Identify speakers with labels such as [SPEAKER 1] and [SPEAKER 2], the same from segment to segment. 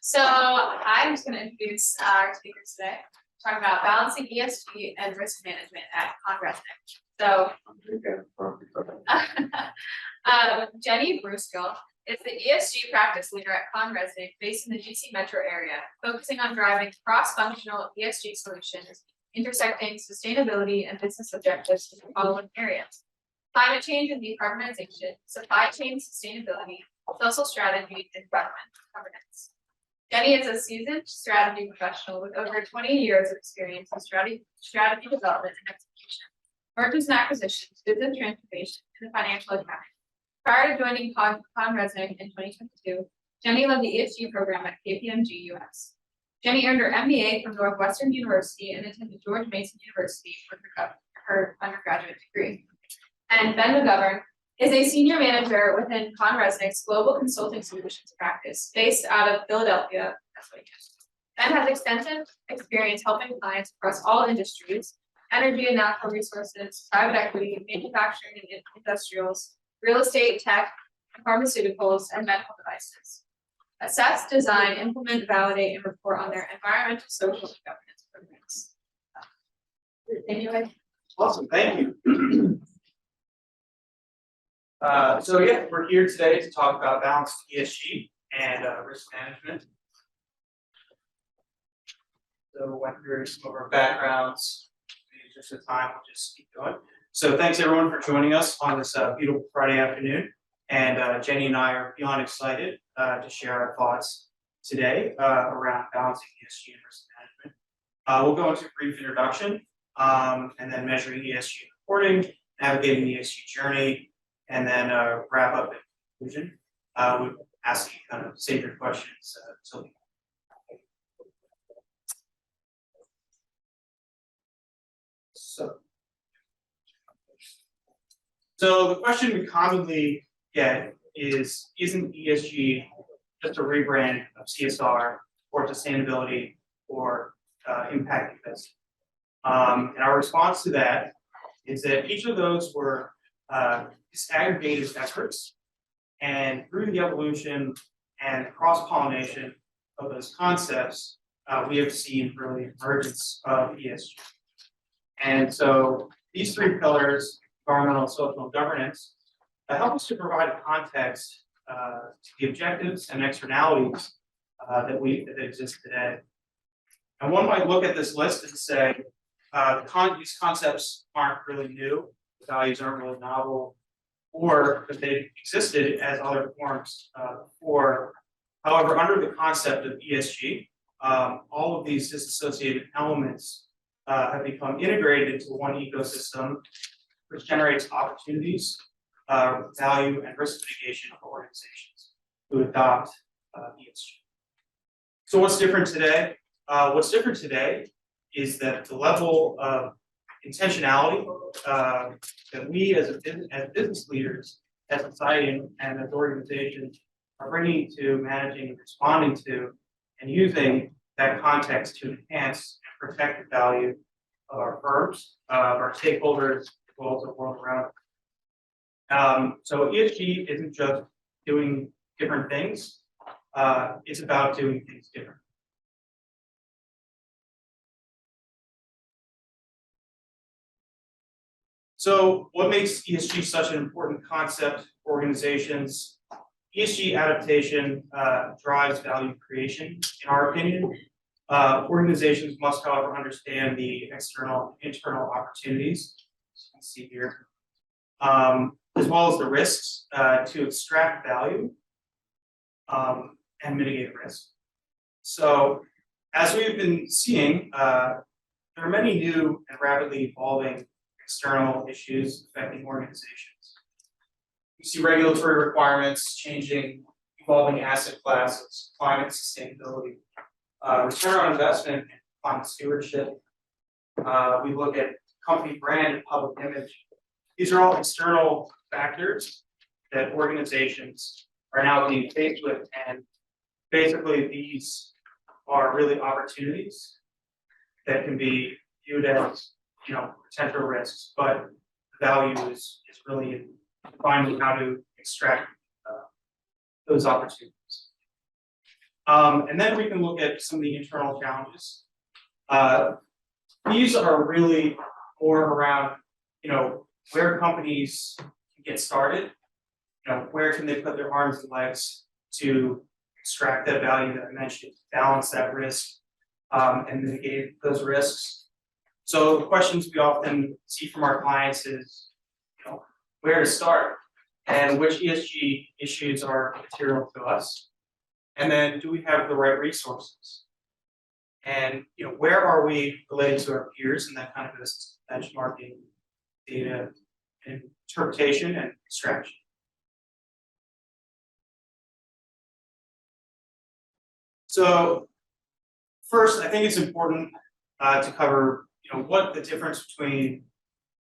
[SPEAKER 1] So I'm just going to introduce our speakers today, talking about balancing ESG and risk management at ConResnick. So Jenny Bruskill is the ESG practice leader at ConResnick based in the DC metro area, focusing on driving cross-functional ESG solutions, intersecting sustainability and business objectives in the following areas: climate change and decarbonization, supply chain sustainability, social strategy, and governance. Jenny is a seasoned strategy professional with over 20 years of experience in strategy development and execution, mergers and acquisitions, business transformation, and financial accounting. Prior to joining ConResnick in 2022, Jenny led the ESG program at KPMG US. Jenny earned her MBA from Northwestern University and attended George Mason University for her undergraduate degree. And Ben McGovern is a senior manager within ConResnick's Global Consulting Solutions practice based out of Philadelphia, Pennsylvania. Ben has extensive experience helping clients across all industries: energy and natural resources, private equity, manufacturing and industrials, real estate, tech, pharmaceuticals, and medical devices. Assess, design, implement, validate, and report on their environmental, social, and governance programs. Anyway.
[SPEAKER 2] Awesome, thank you. So yeah, we're here today to talk about balanced ESG and risk management. So went through some of our backgrounds. Maybe just a time, we'll just keep going. So thanks everyone for joining us on this beautiful Friday afternoon. And Jenny and I are beyond excited to share our thoughts today around balancing ESG and risk management. We'll go into a brief introduction and then measuring ESG reporting, navigating the ESG journey, and then wrap up in conclusion. We ask you kind of save your questions until the end. So the question we commonly get is, isn't ESG just a rebrand of CSR or sustainability or impact investing? And our response to that is that each of those were disaggregated efforts, and through the evolution and cross-pollination of those concepts, we have seen really emergence of ESG. And so these three pillars, environmental, social, and governance, help us to provide a context to the objectives and externalities that exist today. And one might look at this list and say, these concepts aren't really new, the values aren't really novel, or that they've existed as other forms before. However, under the concept of ESG, all of these disassociated elements have become integrated into one ecosystem, which generates opportunities, value, and risk mitigation for organizations who adopt ESG. So what's different today? What's different today is that the level of intentionality that we as business leaders, as society, and as organizations are bringing to managing and responding to and using that context to enhance and protect the value of our firms, of our stakeholders, as well as the world around us. So ESG isn't just doing different things, it's about doing things different. So what makes ESG such an important concept for organizations? ESG adaptation drives value creation, in our opinion. Organizations must, however, understand the external and internal opportunities, as you can see here, as well as the risks to extract value and mitigate risk. So as we've been seeing, there are many new and rapidly evolving external issues affecting organizations. We see regulatory requirements changing, evolving asset classes, climate sustainability, return on investment, and climate stewardship. We look at company brand and public image. These are all external factors that organizations are now being faced with, and basically these are really opportunities that can be viewed as potential risks, but the value is really in finding how to extract those opportunities. And then we can look at some of the internal challenges. These are really more around, where companies can get started, where can they put their arms and legs to extract that value that I mentioned, balance that risk, and mitigate those risks. So the questions we often see from our clients is, where to start and which ESG issues are material to us. And then do we have the right resources? And where are we related to our peers and that kind of this benchmarking, data, and interpretation and extraction. So first, I think it's important to cover what the difference between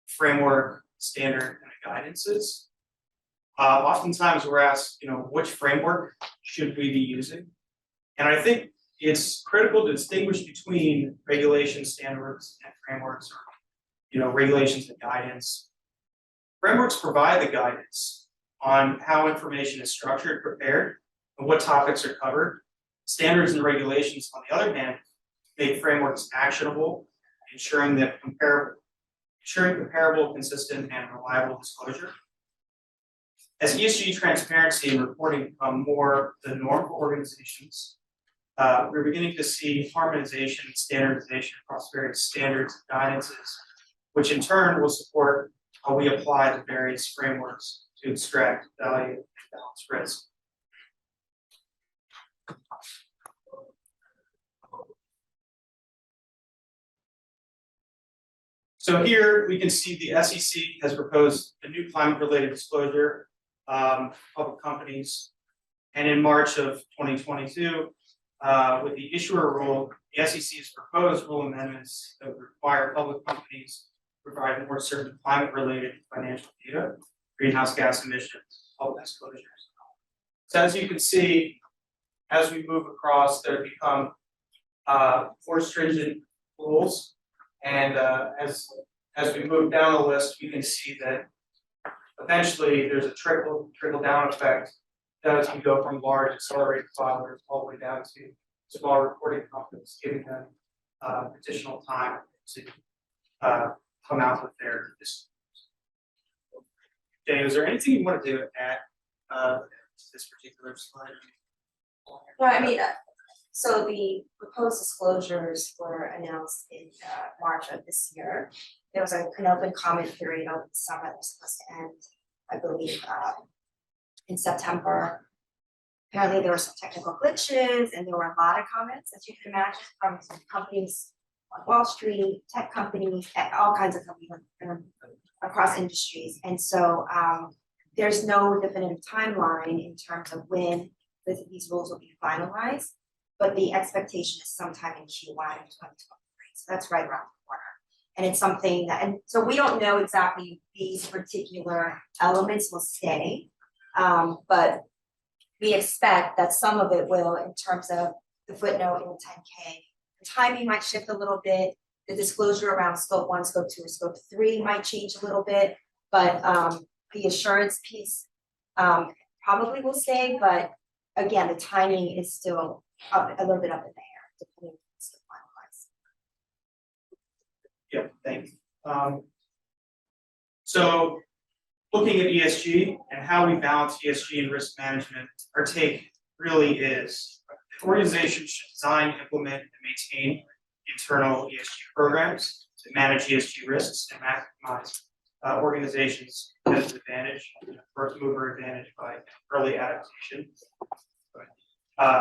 [SPEAKER 2] framework, standard, and a guidance is. Oftentimes we're asked, which framework should we be using? And I think it's critical to distinguish between regulations, standards, and frameworks, or regulations and guidance. Frameworks provide the guidance on how information is structured, prepared, and what topics are covered. Standards and regulations, on the other hand, make frameworks actionable, ensuring comparable, consistent, and reliable disclosure. As ESG transparency and reporting become more the norm for organizations, we're beginning to see harmonization and standardization across various standards and guidances, which in turn will support how we apply the various frameworks to extract value and balance risk. So here we can see the SEC has proposed a new climate-related disclosure public companies. And in March of 2022, with the issuer rule, the SEC's proposed rule amendments that would require public companies to provide more certain climate-related financial data, greenhouse gas emissions, public disclosures. So as you can see, as we move across, there become more stringent rules. And as we move down the list, we can see that eventually there's a trickle down effect as we go from large accelerated filers all the way down to small reporting companies, giving them additional time to come out with their disclosures. Jay, is there anything you want to add to this particular slide?
[SPEAKER 3] Well, I mean, so the proposed disclosures were announced in March of this year. There was an open comment period over the summer that was supposed to end, I believe, in September. Apparently there were some technical glitches and there were a lot of comments, as you can imagine, from some companies on Wall Street, tech companies, all kinds of companies across industries. And so there's no definitive timeline in terms of when these rules will be finalized, but the expectation is sometime in Q1 of 2023. So that's right around the corner. And it's something that, and so we don't know exactly these particular elements will stay, but we expect that some of it will, in terms of the footnote in the 10K. The timing might shift a little bit. The disclosure around scope 1, scope 2, or scope 3 might change a little bit, but the assurance piece probably will stay. But again, the timing is still a little bit up in the air, depending on what's finalized.
[SPEAKER 2] Yeah, thank you. So looking at ESG and how we balance ESG and risk management, our take really is the organization should design, implement, and maintain internal ESG programs to manage ESG risks and maximize organizations' competitive advantage, first mover advantage by early adaptation.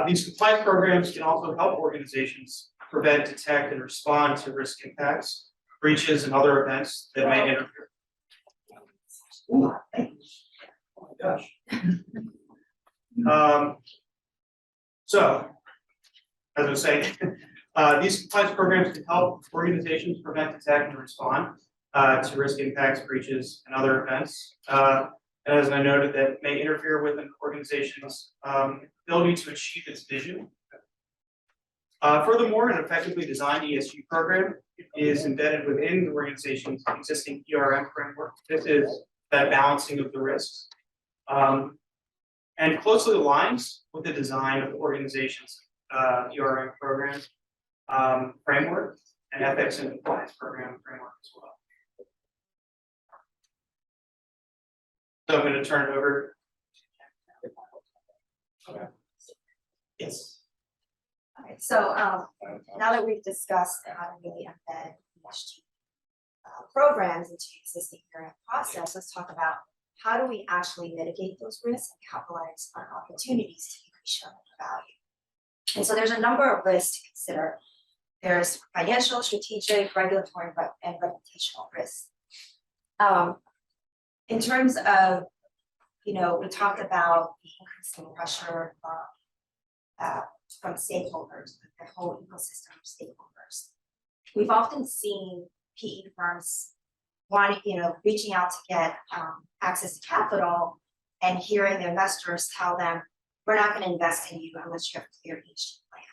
[SPEAKER 2] These compliance programs can also help organizations prevent, detect, and respond to risk impacts, breaches, and other events that may interfere. Ooh, oh my gosh. So, as I was saying, these compliance programs can help organizations prevent, detect, and respond to risk impacts, breaches, and other events. As I noted, that may interfere with an organization's ability to achieve its vision. Furthermore, an effectively designed ESG program is embedded within the organization's existing ERM framework. This is that balancing of the risks, and closely aligns with the design of the organization's ERM program framework and ethics and compliance program framework as well. So I'm going to turn it over. Okay. Yes.
[SPEAKER 3] Alright, so now that we've discussed how to really embed ESG programs into existing current process, let's talk about how do we actually mitigate those risks and capitalize on opportunities to increase shareholder value. And so there's a number of risks to consider. There's financial, strategic, regulatory, and reputational risks. In terms of, we talked about the increasing pressure from stakeholders, the whole ecosystem of stakeholders. We've often seen PE firms reaching out to get access to capital and hearing the investors tell them, we're not going to invest in you unless you have a clear ESG plan.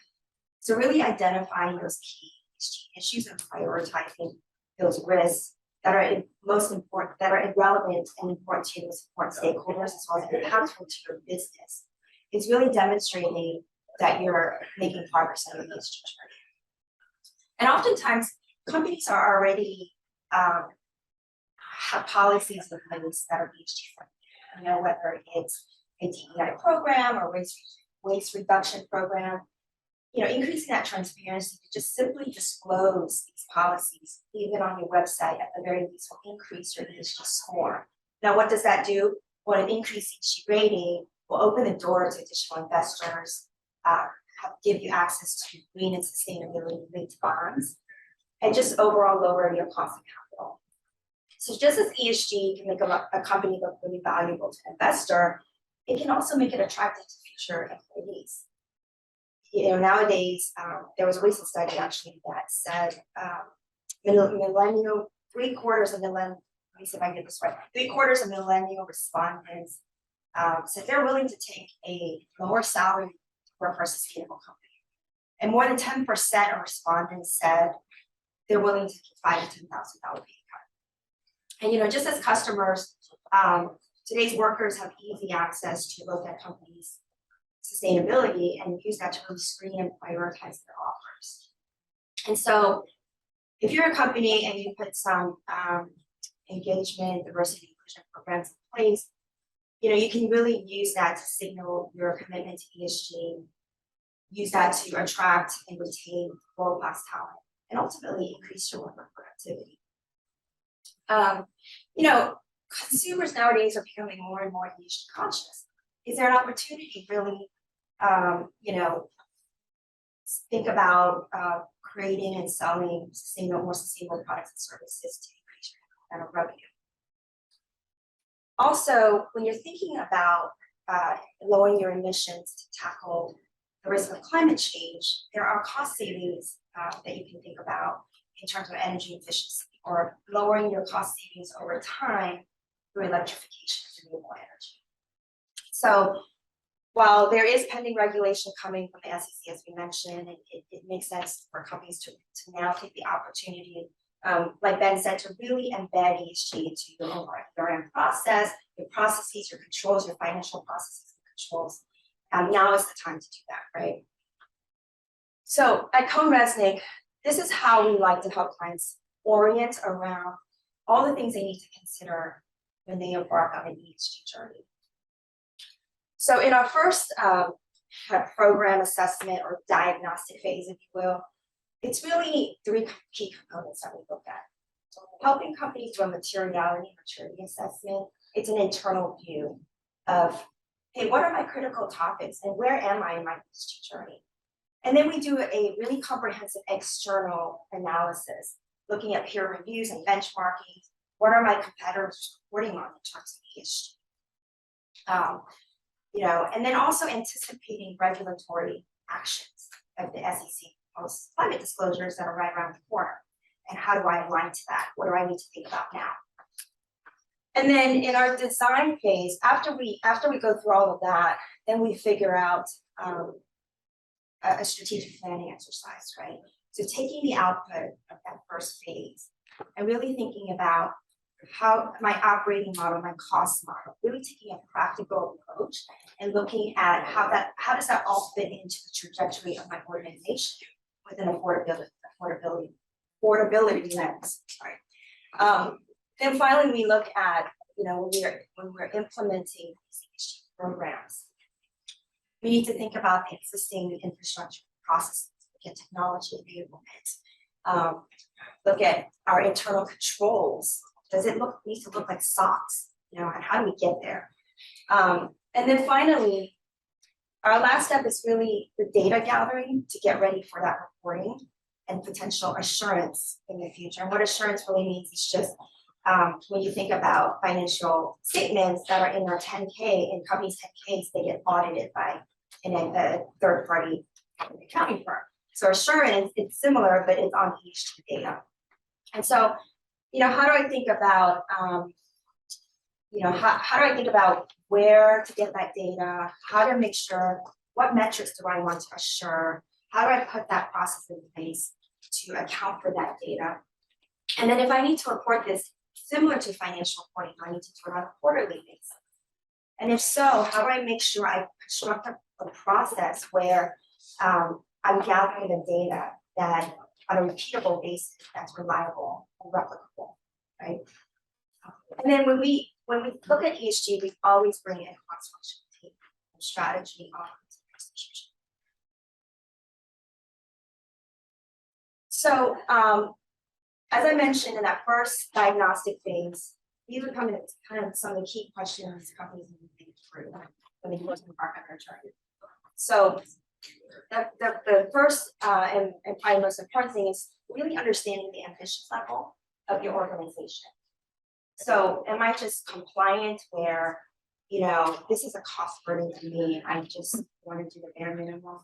[SPEAKER 3] So really identifying those key ESG issues and prioritizing those risks that are most important, that are relevant and important to those important stakeholders as well as impactful to your business. It's really demonstrating that you're making progress on your ESG journey. And oftentimes, companies are already have policies in place that are ESG friendly. Whether it's a DEI program or waste reduction program, increasing that transparency to just simply disclose these policies, even on your website at the very least, will increase your ESG score. Now, what does that do? Well, an increased ESG rating will open the door to additional investors, give you access to green and sustainability linked bonds, and just overall lower your cost of capital. So just as ESG can make a company look really valuable to an investor, it can also make it attractive to future employees. Nowadays, there was a recent study actually that said three-quarters of millennial respondents said they're willing to take a lower salary to work for a sustainable company. And more than 10% of respondents said they're willing to give $5,000 to $10,000 pay cut. And just as customers, today's workers have easy access to look at companies' sustainability and use that to really screen and prioritize their offers. And so, if you're a company and you put some engagement, diversity, inclusion programs in place, you can really use that to signal your commitment to ESG, use that to attract and retain world-class talent, and ultimately increase your worker productivity. Consumers nowadays are becoming more and more ESG conscious. Is there an opportunity really, think about creating and selling more sustainable products and services to increase your revenue? Also, when you're thinking about lowering your emissions to tackle the risk of climate change, there are cost savings that you can think about in terms of energy efficiency or lowering your cost savings over time through electrification of renewable energy. So while there is pending regulation coming from the SEC, as we mentioned, it makes sense for companies to now take the opportunity, like Ben said, to really embed ESG into your own process, your processes, your controls, your financial processes and controls. Now is the time to do that, right? So at CohnReznick, this is how we like to help clients orient around all the things they need to consider when they embark on an ESG journey. So in our first program assessment or diagnostic phase, if you will, it's really three key components that we look at. So helping companies do a materiality maturity assessment. It's an internal view of, hey, what are my critical topics and where am I in my ESG journey? And then we do a really comprehensive external analysis, looking at peer reviews and benchmarking. What are my competitors reporting on in terms of ESG? And then also anticipating regulatory actions of the SEC post climate disclosures that are right around the corner. And how do I align to that? What do I need to think about now? And then in our design phase, after we go through all of that, then we figure out a strategic planning exercise, right? So taking the output of that first phase and really thinking about how my operating model, my cost model, really taking a practical approach and looking at how does that all fit into the trajectory of my organization with an affordability lens, sorry. Then finally, we look at, when we're implementing these programs, we need to think about the existing infrastructure processes, look at technology enablement, look at our internal controls. Does it need to look like socks, and how do we get there? And then finally, our last step is really the data gathering to get ready for that reporting and potential assurance in the future. And what assurance really means is just when you think about financial statements that are in our 10K, in companies' 10Ks, they get audited by a third-party accounting firm. So assurance, it's similar, but it's on ESG data. And so, how do I think about, how do I think about where to get that data? How to make sure, what metrics do I want to assure? How do I put that process in place to account for that data? And then if I need to report this similar to financial reporting, do I need to do it on a quarterly basis? And if so, how do I make sure I construct a process where I'm gathering the data that on a repeatable basis that's reliable and replicable, right? And then when we look at ESG, we always bring in cross-functional team and strategy on execution. So as I mentioned in that first diagnostic phase, these are kind of some of the key questions companies need to think through when they look at our chart. So the first and probably most important thing is really understanding the ambition level of your organization. So am I just compliant where, this is a cost burden to me, I just want to do the bare minimum of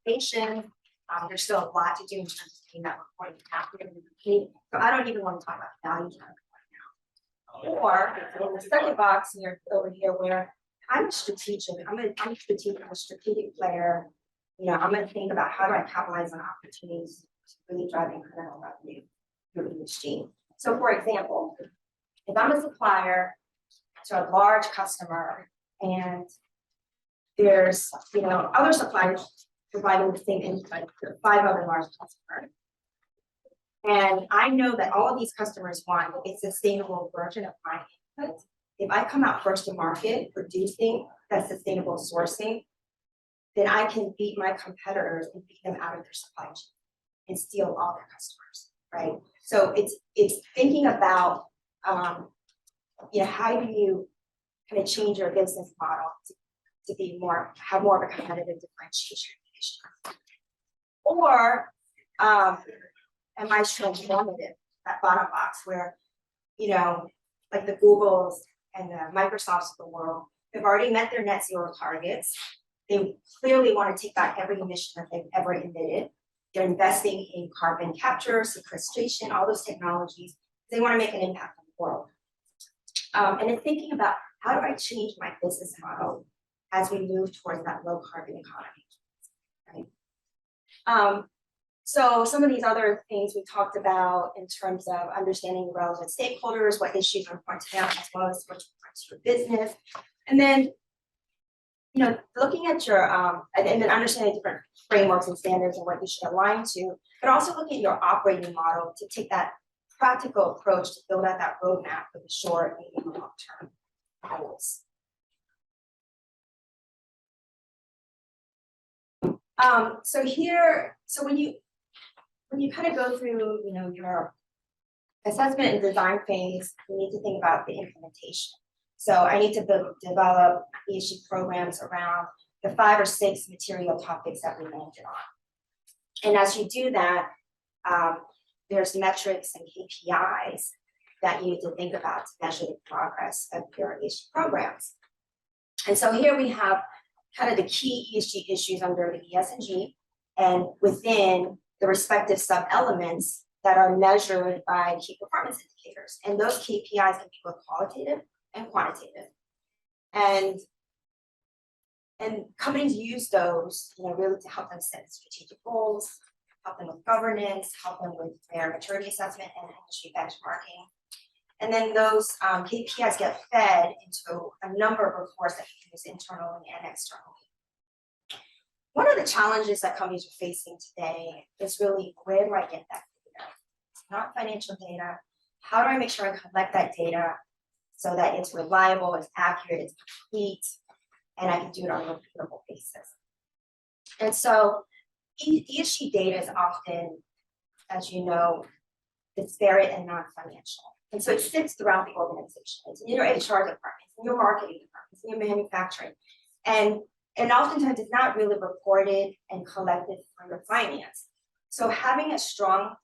[SPEAKER 3] my occupation. There's still a lot to do in terms of getting that reporting accurate and complete. So I don't even want to talk about value judgment right now. Or in the second box here over here where I'm strategic, I'm a strategic player. I'm going to think about how do I capitalize on opportunities to really drive incremental revenue through ESG. So for example, if I'm a supplier to a large customer and there's other suppliers providing the same insight to 5 other large customers, and I know that all of these customers want a sustainable version of my input. If I come out first to market producing that sustainable sourcing, then I can beat my competitors and beat them out of their supply chain and steal all their customers, right? So it's thinking about how do you kind of change your business model to be have more of a competitive differentiation. Or am I transformative, that bottom box where, like the Googles and the Microsofts of the world have already met their net zero targets. They clearly want to take back every emission that they've ever emitted. They're investing in carbon capture, sequestration, all those technologies. They want to make an impact on the world. And then thinking about how do I change my business model as we move towards that low carbon economy, right? So some of these other things we talked about in terms of understanding the relevant stakeholders, what issues are important to them, as well as what's important to your business. And then, looking at your, and then understanding different frameworks and standards and what you should align to, but also looking at your operating model to take that practical approach to build out that roadmap for the short, medium, and long-term goals. So when you kind of go through, your assessment and design phase, you need to think about the implementation. So I need to develop ESG programs around the 5 or 6 material topics that we landed on. And as you do that, there's metrics and KPIs that you need to think about to measure the progress of your ESG programs. And so here we have kind of the key ESG issues under the ES&G, and within the respective sub-elements that are measured by key performance indicators. And those KPIs can be both qualitative and quantitative. And companies use those, really to help them set strategic goals, help them with governance, help them with their maturity assessment and industry benchmarking. And then those KPIs get fed into a number of reports that you can use internally and externally. One of the challenges that companies are facing today is really, where do I get that data? It's not financial data. How do I make sure I collect that data so that it's reliable, it's accurate, it's complete, and I can do it on a repeatable basis? And so ESG data is often, as you know, disparate and non-financial. And so it sits throughout the organization. It's in your HR departments, in your marketing departments, in your manufacturing. And oftentimes it's not really reported and collected for your finance. So having a strong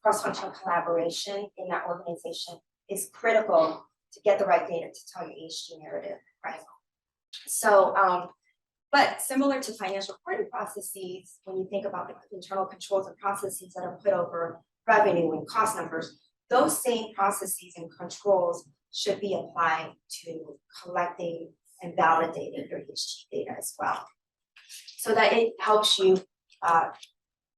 [SPEAKER 3] cross-functional collaboration in that organization is critical to get the right data to tell your ESG narrative, right? So, but similar to financial reporting processes, when you think about the internal controls and processes that are put over revenue and cost numbers, those same processes and controls should be applied to collecting and validating your ESG data as well. So that it helps you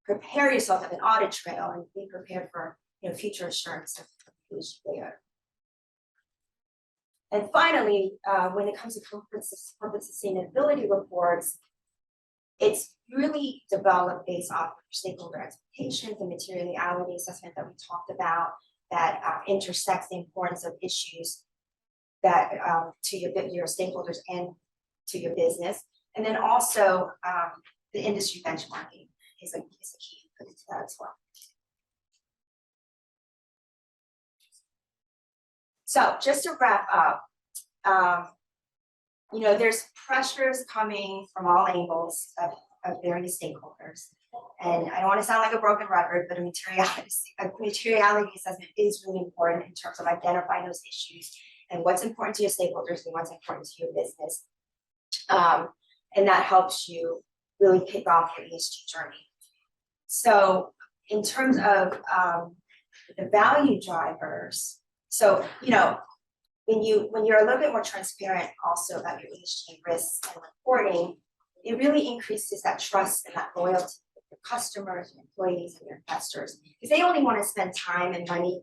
[SPEAKER 3] prepare yourself at an audit trail and be prepared for future assurance of ESG data. And finally, when it comes to corporate sustainability reports, it's really developed based off of stakeholder expectations and materiality assessment that we talked about that intersects the importance of issues that to your stakeholders and to your business. And then also the industry benchmarking is a key input to that as well. So just to wrap up, there's pressures coming from all angles of various stakeholders. And I don't want to sound like a broken record, but a materiality assessment is really important in terms of identifying those issues and what's important to your stakeholders and what's important to your business. And that helps you really kick off your ESG journey. So in terms of the value drivers, so when you're a little bit more transparent also about your ESG risks and reporting, it really increases that trust and that loyalty with your customers, your employees, and your investors, because they only want to spend time and money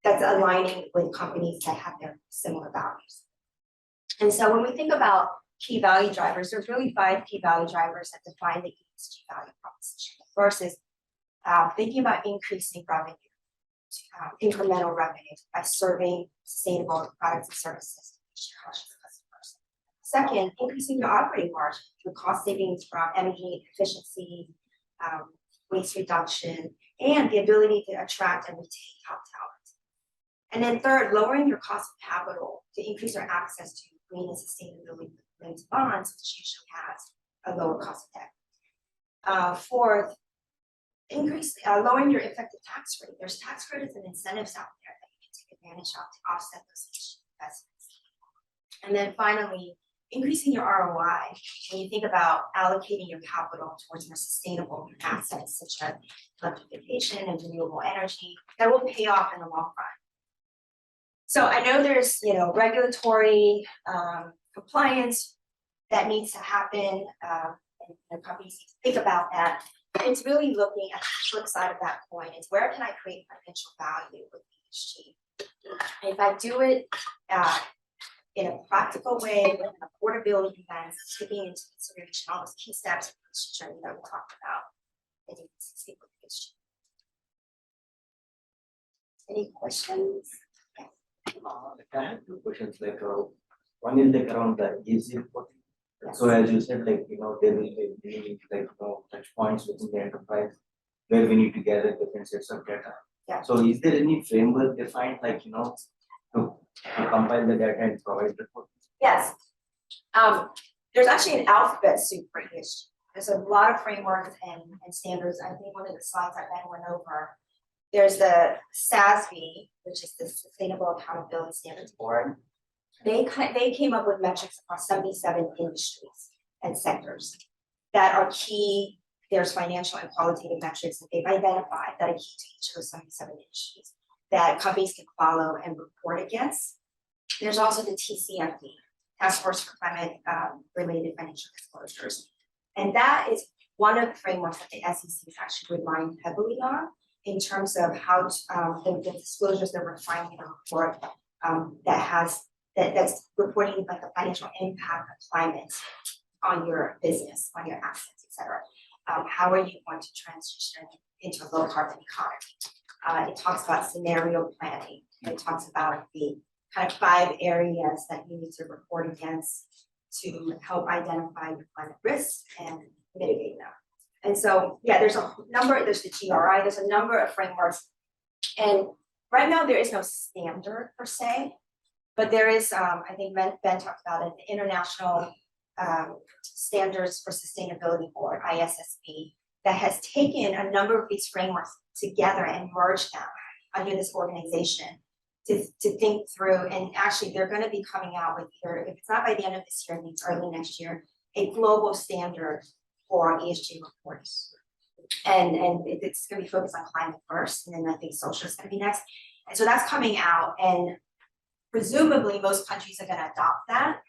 [SPEAKER 3] that's aligning with companies that have their similar values. And so when we think about key value drivers, there's really 5 key value drivers that define the ESG value proposition. The first is thinking about increasing revenue, incremental revenue by serving sustainable products and services to conscious customers. Second, increasing your operating margin through cost savings from energy efficiency, waste reduction, and the ability to attract and retain top talent. And then third, lowering your cost of capital to increase your access to green and sustainability-linked bonds, which usually has a lower cost of debt. Fourth, lowering your effective tax rate. There's tax credits and incentives out there that you can take advantage of to offset those investments. And then finally, increasing your ROI when you think about allocating your capital towards more sustainable assets such as electrification and renewable energy that will pay off in the long run. So I know there's regulatory compliance that needs to happen, and companies need to think about that. But it's really looking at the flip side of that coin. Is where can I create financial value with ESG? If I do it in a practical way with an affordability lens, taking into consideration all those key steps for this journey that we talked about, then you can succeed with ESG. Any questions?
[SPEAKER 4] I have 2 questions. One is around the ESG reporting.
[SPEAKER 3] Yes.
[SPEAKER 4] So as you said, there will be touch points within the enterprise where we need to gather different sets of data.
[SPEAKER 3] Yeah.
[SPEAKER 4] So is there any framework defined, to compile the data and provide the report?
[SPEAKER 3] Yes. There's actually an alphabet soup for ESG. There's a lot of frameworks and standards. I think one of the slides that Ben went over, there's the SASB, which is the Sustainable Accountability Standards Board. They came up with metrics across 77 industries and sectors that are key. There's financial and qualitative metrics that they've identified that are key to each of those 77 industries that companies can follow and report against. There's also the TCFD, Task Force for Climate Related Financial Disclosures. And that is one of the frameworks that the SEC is actually relying heavily on in terms of how the disclosures that we're finding in the report that's reporting like the financial impact of climate on your business, on your assets, et cetera. How are you going to transition into a low carbon economy? It talks about scenario planning. It talks about the kind of 5 areas that you need to report against to help identify your climate risks and mitigate them. And so, yeah, there's the GRI, there's a number of frameworks. And right now there is no standard per se, but there is, I think Ben talked about it, the International Standards for Sustainability Board, ISSB, that has taken a number of these frameworks together and merged them under this organization to think through, and actually they're going to be coming out with either, if it's not by the end of this year, I think it's early next year, a global standard for ESG reporting. And it's going to be focused on climate first, and then I think social is going to be next. And so that's coming out, and presumably most countries are going to adopt that.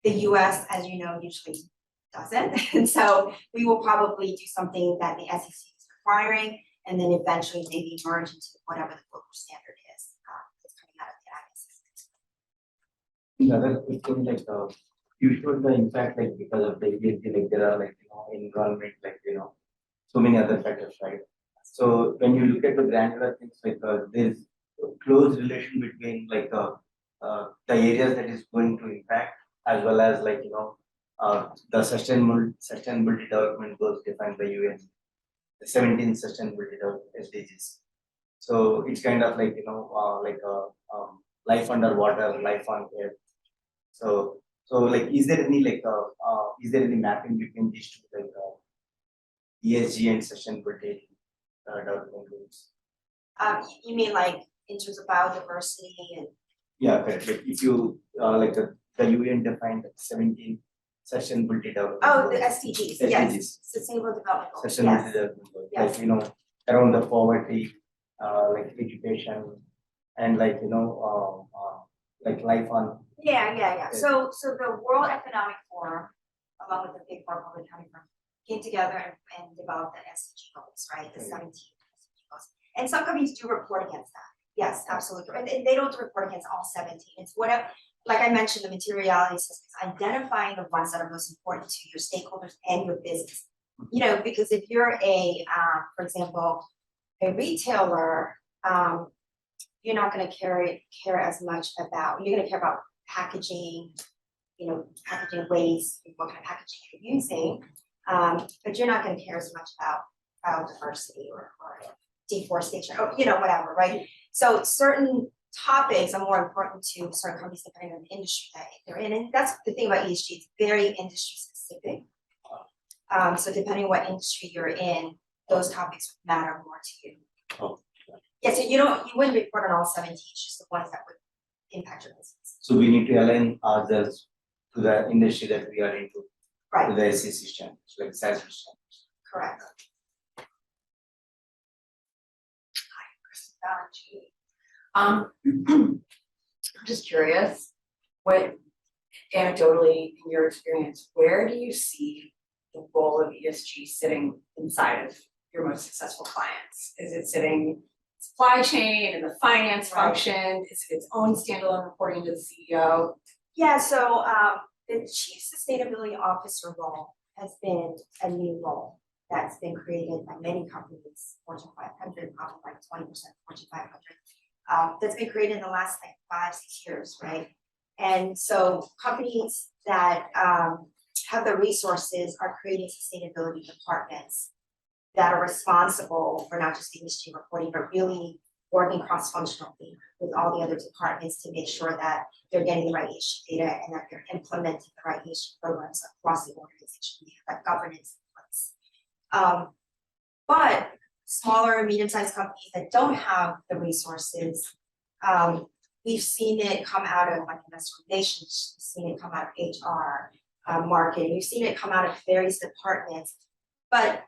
[SPEAKER 3] The US, as you know, usually doesn't. And so we will probably do something that the SEC is requiring, and then eventually maybe merge into whatever the global standard is that's coming out of the ISSB.
[SPEAKER 4] Another question, like, you showed the impact, like, because of the ESG, like, there are, like, environment, like, so many other factors, right? So when you look at the granular things, like, there's a close relation between, like, the areas that is going to impact, as well as, like, the sustainable development goals defined by UN, the 17 sustainable development SDGs. So it's kind of like, life underwater, life on air. So like, is there any mapping between these two, like, ESG and sustainability development goals?
[SPEAKER 3] You mean like in terms of biodiversity and?
[SPEAKER 4] Yeah, correct. Like, if you the UN defined 17 sustainability development.
[SPEAKER 3] Oh, the
[SPEAKER 4] goals.
[SPEAKER 3] SDGs,
[SPEAKER 4] SDGs.
[SPEAKER 3] yes, Sustainable Development Goals,
[SPEAKER 4] Sustainable
[SPEAKER 3] yes.
[SPEAKER 4] development goals,
[SPEAKER 3] Yes.
[SPEAKER 4] like, around the poverty, like education, and like, like life on.
[SPEAKER 3] Yeah. So the World Economic Forum, along with the Big Four public accounting firm, came together and developed the SDG goals, right? The 17 SDG goals. And some companies do report against that. Yes, absolutely. And they don't report against all 17. It's whatever, like I mentioned, the materiality systems, identifying the ones that are most important to your stakeholders and your business. Because if you're for example, a retailer, you're not going to care as much about, you're going to care about packaging, packaging waste, what kind of packaging you're using, but you're not going to care as much about biodiversity or deforestation or whatever, right? So certain topics are more important to certain companies depending on the industry that they're in, and that's the thing about ESG, it's very industry specific. So depending on what industry you're in, those topics matter more to you.
[SPEAKER 4] Oh.
[SPEAKER 3] Yeah, so you wouldn't report on all 17, it's just the ones that would impact your business.
[SPEAKER 4] So we need to align ourselves to the industry that we are into,
[SPEAKER 3] Right,
[SPEAKER 4] to the SEC standards, like SASB standards.
[SPEAKER 3] correct.
[SPEAKER 5] I'm just curious, what anecdotally in your experience, where do you see the role of ESG sitting inside of your most successful clients? Is it sitting supply chain and the finance
[SPEAKER 3] Right.
[SPEAKER 5] function? Is it its own standalone reporting to the CEO?
[SPEAKER 3] Yeah, so the Chief Sustainability Officer role has been a new role that's been created by many companies, Fortune 500, probably like 20% Fortune 500. That's been created in the last like 5-6 years, right? And so companies that have the resources are creating sustainability departments that are responsible for not just ESG reporting, but really working cross-functionally with all the other departments to make sure that they're getting the right ESG data and that they're implementing the right ESG programs across the organization. We have that governance in place. But smaller and medium-sized companies that don't have the resources, we've seen it come out of like investor relations, we've seen it come out of HR, marketing, we've seen it come out of various departments. But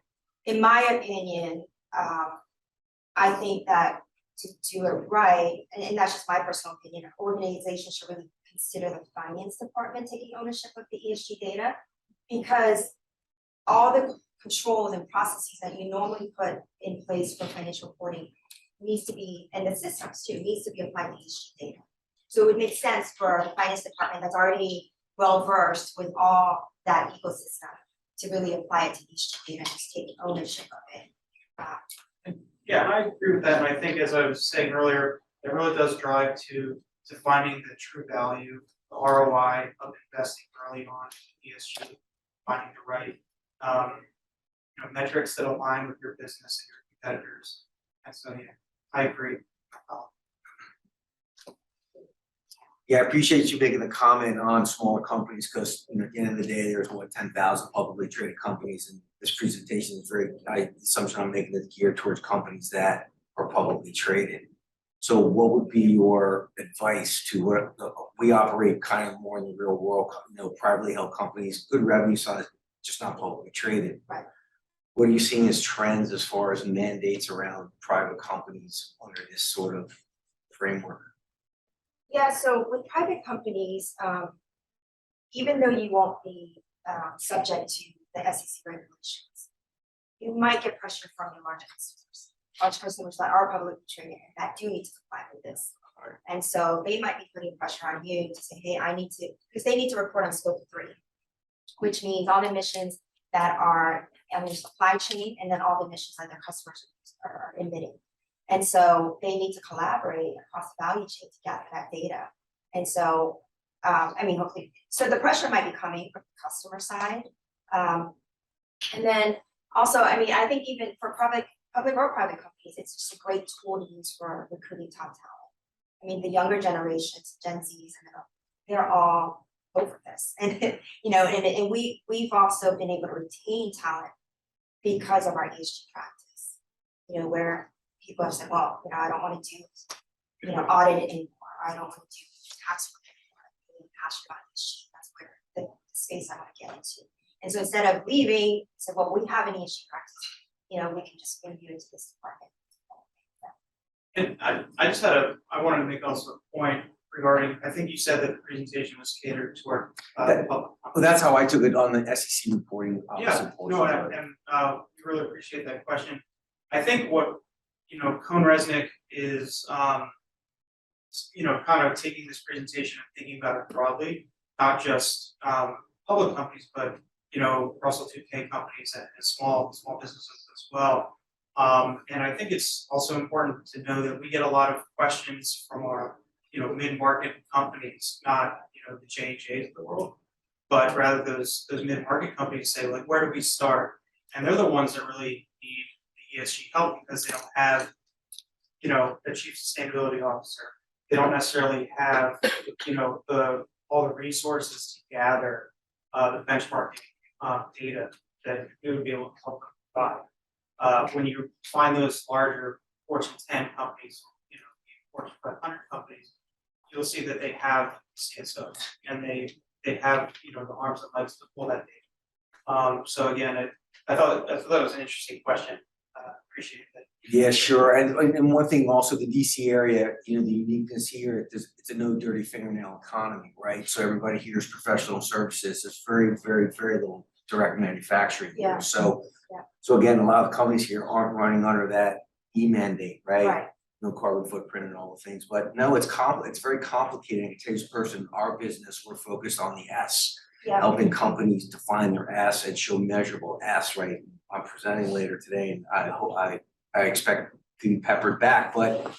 [SPEAKER 3] in my opinion, I think that to do it right, and that's just my personal opinion, an organization should really consider the finance department taking ownership of the ESG data, because all the controls and processes that you normally put in place for financial reporting needs to be, and the systems too, needs to be applied to ESG data. So it would make sense for the finance department that's already well versed with all that ecosystem to really apply it to ESG data and just take ownership of it.
[SPEAKER 2] Yeah, I agree with that, and I think as I was saying earlier, it really does drive to finding the true value, the ROI of investing early on in ESG, finding the right metrics that align with your business and your competitors. And so yeah, I agree.
[SPEAKER 6] Yeah, I appreciate you making the comment on smaller companies, because at the end of the day, there's 10,000 publicly traded companies, and this presentation is the assumption I'm making is geared towards companies that are publicly traded. So what would be your advice to what we operate kind of more in the real world, privately held companies, good revenue size, just not publicly traded.
[SPEAKER 3] Right.
[SPEAKER 6] What are you seeing as trends as far as mandates around private companies under this sort of framework?
[SPEAKER 3] Yeah, so with private companies, even though you won't be subject to the SEC regulations, you might get pressure from your large customers that are publicly traded and that do need to comply with this. And so they might be putting pressure on you to say, hey, I need to, because they need to report on scope 3, which means all the emissions that are on their supply chain and then all the emissions that their customers are emitting. And so they need to collaborate across the value chain to gather that data. And so, hopefully, so the pressure might be coming from the customer side. And then also, I think even for public or private companies, it's just a great tool to use for recruiting top talent. The younger generations, Gen Zs, they're all over this. And, and we've also been able to retain talent because of our ESG practice, where people have said, well, I don't want to do, audit anymore. I don't want to do tax work anymore. I'm really passionate about ESG. That's where the space I want to get into. And so instead of leaving, said, well, we have an ESG practice, we can just move you into this department.
[SPEAKER 2] And I wanted to make also a point regarding, I think you said that the presentation was catered toward the public.
[SPEAKER 6] Well, that's how I took it on the SEC reporting.
[SPEAKER 2] Yeah, no, and we really appreciate that question. I think what, CohnReznick is, kind of taking this presentation and thinking about it broadly, not just public companies, but, Russell 2K companies and small businesses as well. And I think it's also important to know that we get a lot of questions from our, mid-market companies, not, the J&Js of the world, but rather those mid-market companies say, like, where do we start? And they're the ones that really need the ESG help because they don't have, a chief sustainability officer. They don't necessarily have, all the resources to gather the benchmarking data that we would be able to help them provide. When you find those larger Fortune 10 companies, Fortune 500 companies, you'll see that they have CSOs and they have, the arms and legs to pull that data. So again, I thought that was an interesting question. Appreciate that.
[SPEAKER 6] Yeah, sure. And one thing also, the DC area, the uniqueness here, it's a no dirty fingernail economy, right? So everybody here is professional services. There's very, very, very little direct manufacturing here.
[SPEAKER 3] Yeah.
[SPEAKER 6] So,
[SPEAKER 3] Yeah.
[SPEAKER 6] so again, a lot of companies here aren't running under that mandate, right?
[SPEAKER 3] Right.
[SPEAKER 6] No carbon footprint and all the things, but no, it's very complicated. I can tell you as a person, our business, we're focused on the S,
[SPEAKER 3] Yeah.
[SPEAKER 6] helping companies define their S and show measurable S, right? I'm presenting later today, and I expect to be peppered back, but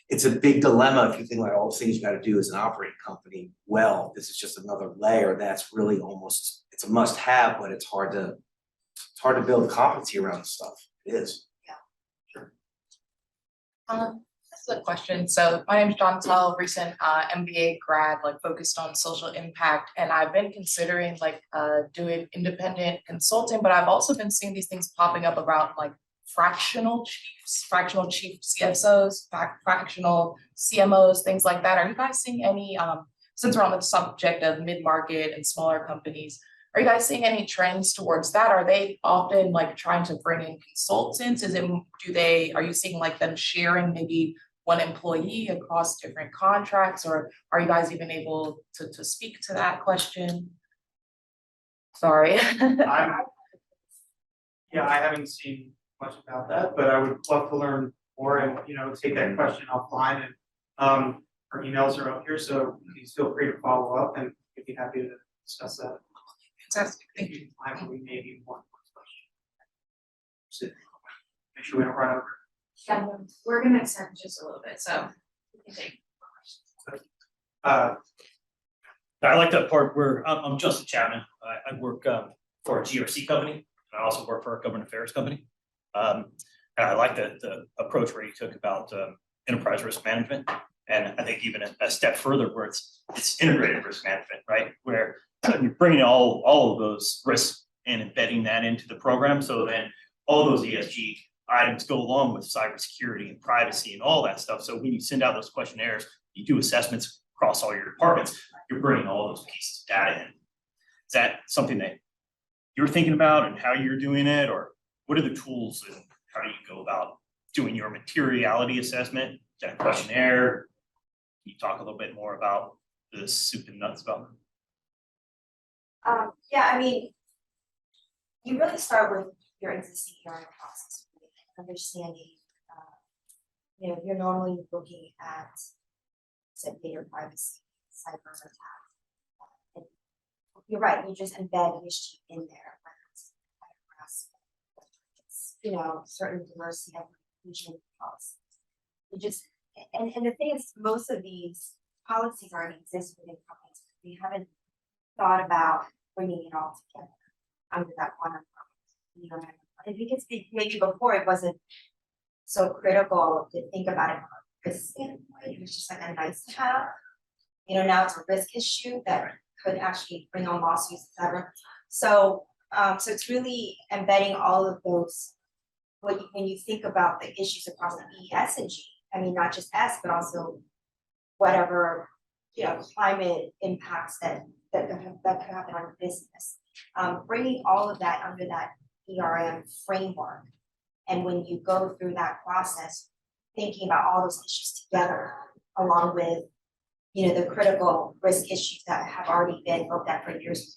[SPEAKER 6] it's a big dilemma if you think about all the things you got to do as an operating company. Well, this is just another layer that's really it's a must-have, but it's hard to build competency around the stuff. It is.
[SPEAKER 7] This is a question. So my name is Chantel, recent MBA grad, focused on social impact, and I've been considering doing independent consulting, but I've also been seeing these things popping up around fractional chief CSOs, fractional CMOs, things like that. Are you guys seeing any, since we're on the subject of mid-market and smaller companies, are you guys seeing any trends towards that? Are they often trying to bring in consultants? Are you seeing them sharing maybe one employee across different contracts, or are you guys even able to speak to that question? Sorry.
[SPEAKER 2] Yeah, I haven't seen much about that, but I would love to learn more and, take that question offline and, our emails are up here, so please feel free to follow up and we'd be happy to discuss that.
[SPEAKER 7] Fantastic, thank you.
[SPEAKER 2] I believe maybe one question. So, make sure we don't run over.
[SPEAKER 1] Yeah, we're gonna extend just a little bit, so. I think.
[SPEAKER 8] I like that part where I'm Justin Chapman. I work for a GRC company. I also work for a government affairs company. And I like the approach where you took about enterprise risk management. And I think even a step further where it's integrated risk management, right? Where you're bringing all of those risks and embedding that into the program. So then all those ESG items go along with cybersecurity and privacy and all that stuff. So when you send out those questionnaires, you do assessments across all your departments, you're bringing all those pieces of data in. Is that something that you're thinking about and how you're doing it, or what are the tools and how do you go about doing your materiality assessment? Is that a questionnaire? Can you talk a little bit more about the soup and nuts about it?
[SPEAKER 3] Yeah, I mean, you really start with your existing ERM process, really, understanding, you're normally looking at, say, data privacy, cyber attack. And you're right, you just embed ESG in there, whether it's harassment, whether it's, certain diversity and inclusion policies. You just, and the thing is, most of these policies already exist within companies. We haven't thought about bringing it all together under that one umbrella. And because maybe before it wasn't so critical to think about it from a risk standpoint, it was just like a nice to have. Now it's a risk issue that could actually bring on lawsuits, et cetera. So it's really embedding all of those, when you think about the issues across the E, S, and G, I mean, not just S, but also whatever, climate impacts that could happen on your business. Bringing all of that under that ERM framework. And when you go through that process, thinking about all those issues together, along with, the critical risk issues that have already been looked at for years,